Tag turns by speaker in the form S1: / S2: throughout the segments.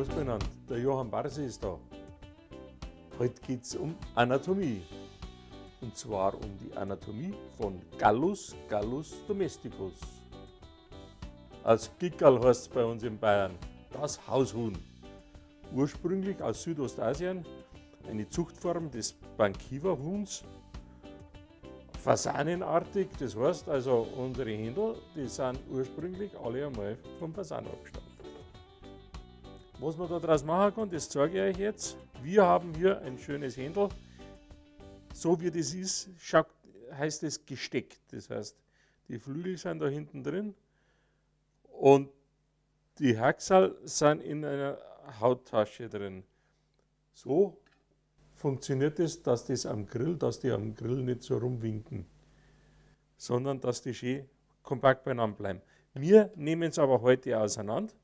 S1: Servus benannt, der Johann Barsi ist da. Heute geht es um Anatomie. Und zwar um die Anatomie von Gallus domesticus. Als Gickerl heißt es bei uns in Bayern, das Haushuhn. Ursprünglich aus Südostasien, eine Zuchtform des Bankiva-Huhns. Fasanenartig, das heißt also unsere Händel, die sind ursprünglich alle einmal vom Fasan abgestammt. Was man daraus machen kann, das zeige ich euch jetzt. Wir haben hier ein schönes Händel. So wie das ist, heißt es gesteckt. Das heißt, die Flügel sind da hinten drin und die Haxal sind in einer Hauttasche drin. So funktioniert es, dass die am Grill nicht so rumwinken, sondern dass die schön kompakt beieinander bleiben. Wir nehmen es aber heute auseinander,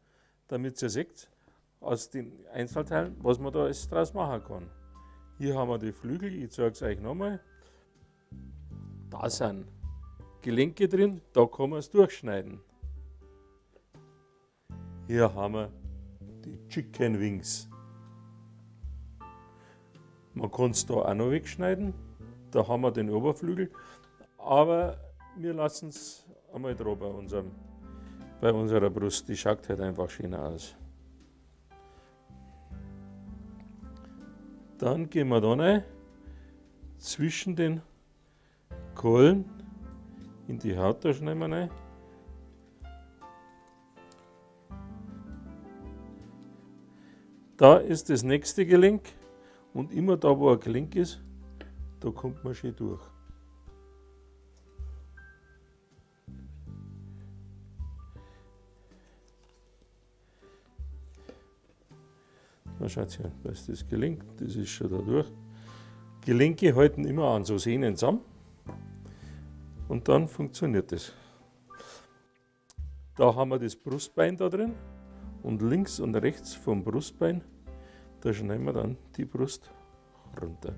S1: damit ihr seht, aus den Einzelteilen, was man da alles draus machen kann. Hier haben wir die Flügel, ich zeige es euch nochmal. Da sind Gelenke drin, da kann man es durchschneiden. Hier haben wir die Chicken Wings. Man kann es da auch noch wegschneiden, da haben wir den Oberflügel, aber wir lassen es einmal dran bei unserer Brust, die schaut halt einfach schöner aus. Dann gehen wir da rein, zwischen den Kohlen in die Hauttasche nehmen wir rein. Da ist das nächste Gelenk und immer da, wo ein Gelenk ist, da kommt man schön durch. Na schaut her, da ist das Gelenk, das ist schon da durch. Gelenke halten immer an so Sehnen zusammen und dann funktioniert das. Da haben wir das Brustbein da drin und links und rechts vom Brustbein, da schneiden wir dann die Brust runter.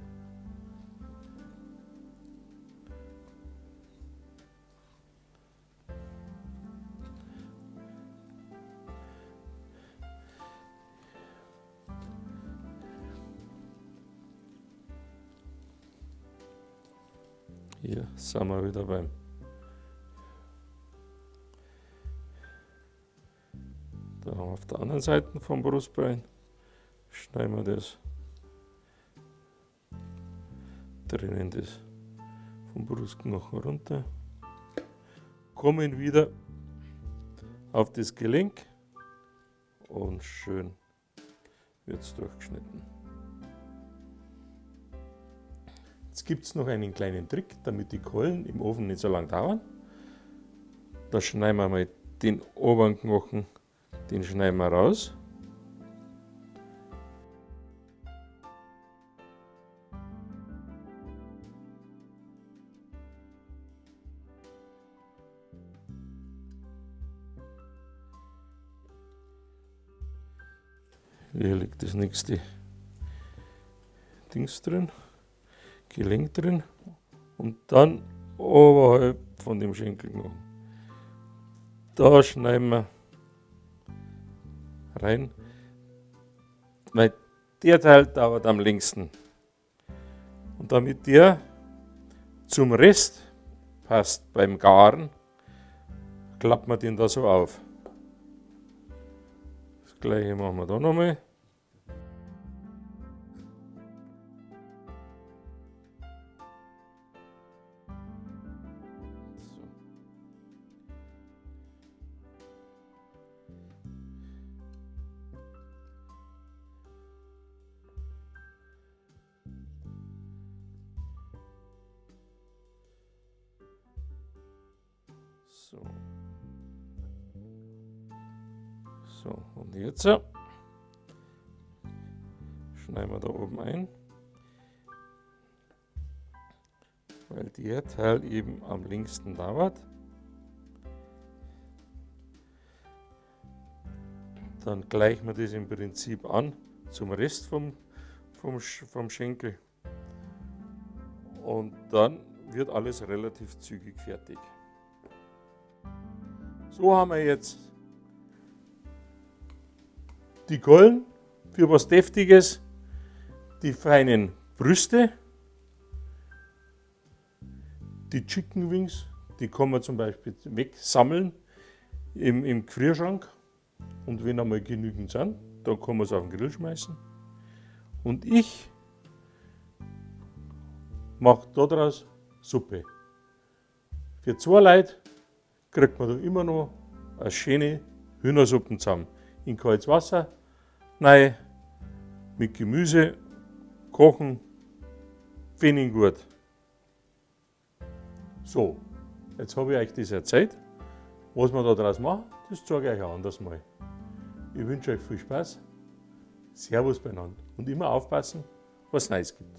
S1: Hier sind wir wieder beim da haben wir auf der anderen Seite vom Brustbein, schneiden wir das, trennen das vom Brustknochen runter, kommen wieder auf das Gelenk und schön wird es durchgeschnitten. Jetzt gibt es noch einen kleinen Trick, damit die Keulen im Ofen nicht so lange dauern. Da schneiden wir mal den oberen Knochen, den schneiden wir raus. Hier liegt das nächste Dings drin. Gelenk drin und dann oberhalb von dem Schenkelknochen. Da schneiden wir rein, weil der Teil dauert am längsten. Und damit der zum Rest passt beim Garen, klappt man den da so auf. Das gleiche machen wir da nochmal. So, und jetzt schneiden wir da oben ein, weil der Teil eben am längsten dauert. Dann gleichen wir das im Prinzip an zum Rest vom Schenkel und dann wird alles relativ zügig fertig. So haben wir jetzt die Keulen für was Deftiges die feinen Brüste, die Chicken Wings, die kann man zum Beispiel wegsammeln im Gefrierschrank. Und wenn einmal genügend sind, dann kann man es auf den Grill schmeißen. Und ich mache daraus Suppe. Für 2 Leute kriegt man da immer noch eine schöne Hühnersuppe zusammen. In kaltes Wasser, rein, mit Gemüse, kochen, finde ich gut. So, jetzt habe ich euch das erzählt. Was wir da draus machen, das zeige ich euch ein anderes Mal. Ich wünsche euch viel Spaß. Servus beieinander und immer aufpassen, was es Neues gibt.